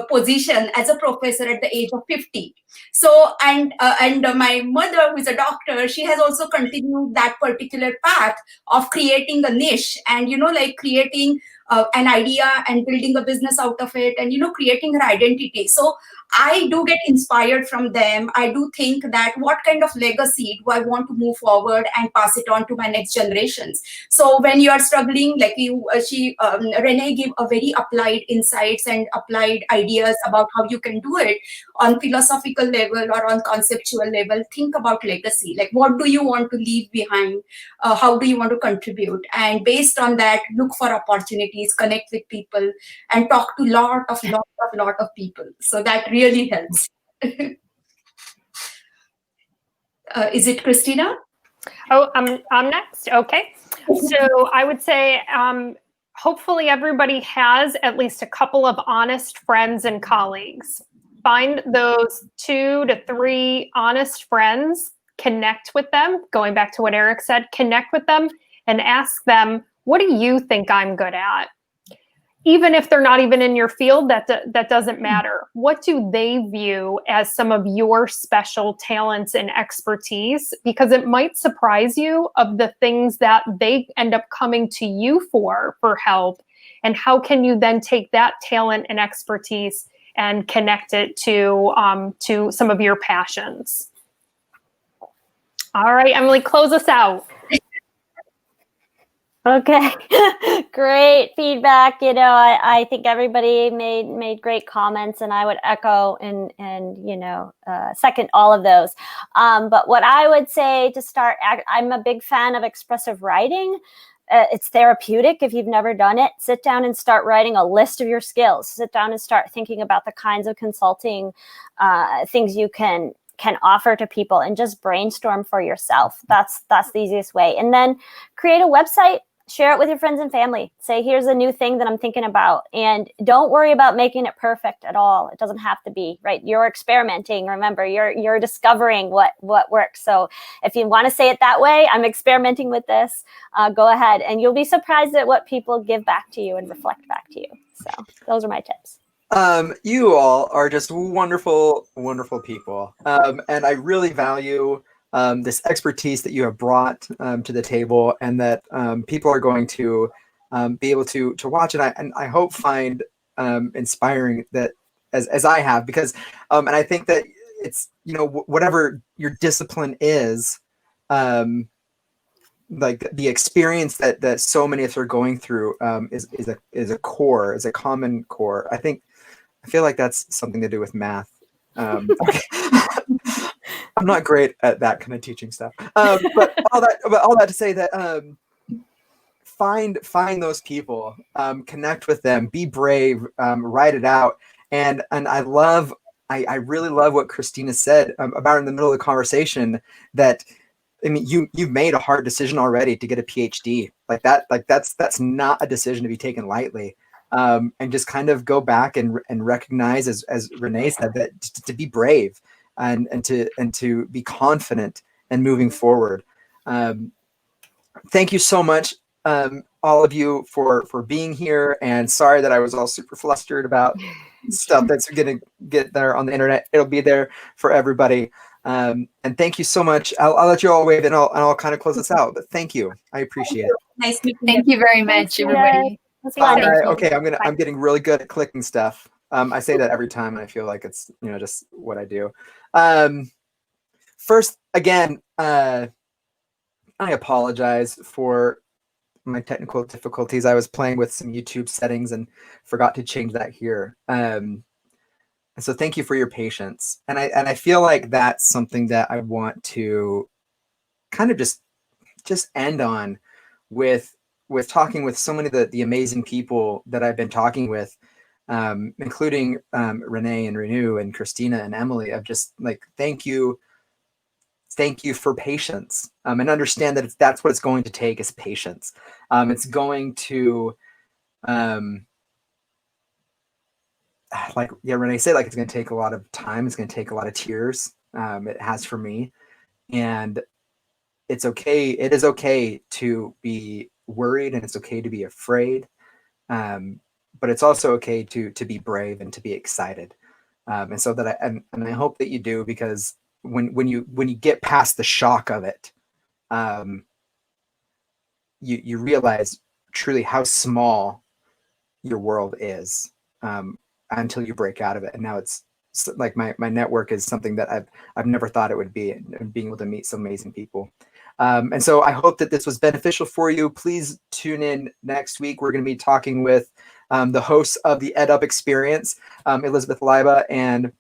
position as a professor at the age of 50. So, and my mother, who is a doctor, she has also continued that particular path of creating a niche, and like creating an idea and building a business out of it, and creating her identity. So I do get inspired from them. I do think that what kind of legacy do I want to move forward and pass it on to my next generations. So when you are struggling, like Reneé gave a very applied insights and applied ideas about how you can do it on philosophical level or on conceptual level. Think about legacy. Like, what do you want to leave behind? How do you want to contribute? And based on that, look for opportunities, connect with people, and talk to lot of people. So that really helps. Is it Kristina? Oh, I'm next. Okay. So I would say, hopefully everybody has at least a couple of honest friends and colleagues. Find those 2 to 3 honest friends, connect with them. Going back to what Eric said, connect with them and ask them, what do you think I'm good at? Even if they're not even in your field, that doesn't matter. What do they view as some of your special talents and expertise? Because it might surprise you of the things that they end up coming to you for help. And how can you then take that talent and expertise and connect it to some of your passions? All right, Emily, close us out. Okay, great feedback. I think everybody made great comments, and I would echo and second all of those. But what I would say to start, I'm a big fan of expressive writing. It's therapeutic. If you've never done it, sit down and start writing a list of your skills. Sit down and start thinking about the kinds of consulting things you can offer to people, and just brainstorm for yourself. That's the easiest way. And then create a website. Share it with your friends and family. Say, here's a new thing that I'm thinking about. And don't worry about making it perfect at all. It doesn't have to be, right? You're experimenting. Remember, you're discovering what works. So if you want to say it that way, I'm experimenting with this, go ahead. And you'll be surprised at what people give back to you and reflect back to you. So those are my tips. You all are just wonderful, wonderful people. And I really value this expertise that you have brought to the table, and that people are going to be able to watch it. And I hope find inspiring that as I have, because and I think that it's, whatever your discipline is, like the experience that so many of us are going through is a core, is a common core. I feel like that's something to do with math. Okay. I'm not great at that kind of teaching stuff. But all that to say that find those people, connect with them, be brave, write it out. And I really love what Kristina said about in the middle of the conversation, that you've made a hard decision already to get a PhD. That's not a decision to be taken lightly. And just kind of go back and recognize, as Reneé said, that to be brave and to be confident and moving forward. Thank you so much, all of you, for being here. And sorry that I was all super flustered about stuff that's going to get there on the internet. It'll be there for everybody. And thank you so much. I'll let you all wave, and I'll kind of close this out. But thank you. I appreciate it. Nice meeting you. Thank you very much, everybody. Bye. Okay, I'm getting really good at clicking stuff. I say that every time, and I feel like it's just what I do. First, again, I apologize for my technical difficulties. I was playing with some YouTube settings and forgot to change that here. And so thank you for your patience. And I feel like that's something that I want to kind of just end on with talking with so many of the amazing people that I've been talking with. including Reneé and Renu and Kristina and Emily, of just like, thank you for patience, and understand that that's what it's going to take, is patience. It's going to, like, yeah, Reneé said, like, it's going to take a lot of time. It's going to take a lot of tears. It has for me. And it's okay. It is okay to be worried, and it's okay to be afraid. But it's also okay to be brave and to be excited. And so that I hope that you do, because when you get past the shock of it, you realize truly how small your world is, until you break out of it. And now it's like my network is something that I've never thought it would be, and being able to meet some amazing people. And so I hope that this was beneficial for you. Please tune in next week. We're going to be talking with the hosts of the EdUp Experience, Elizabeth Leiba and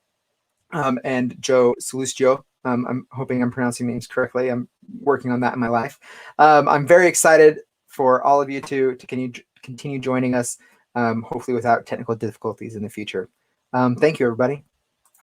Joe Salustio. I'm hoping I'm pronouncing names correctly. I'm working on that in my life. I'm very excited for all of you to continue joining us, hopefully without technical difficulties in the future. Thank you, everybody.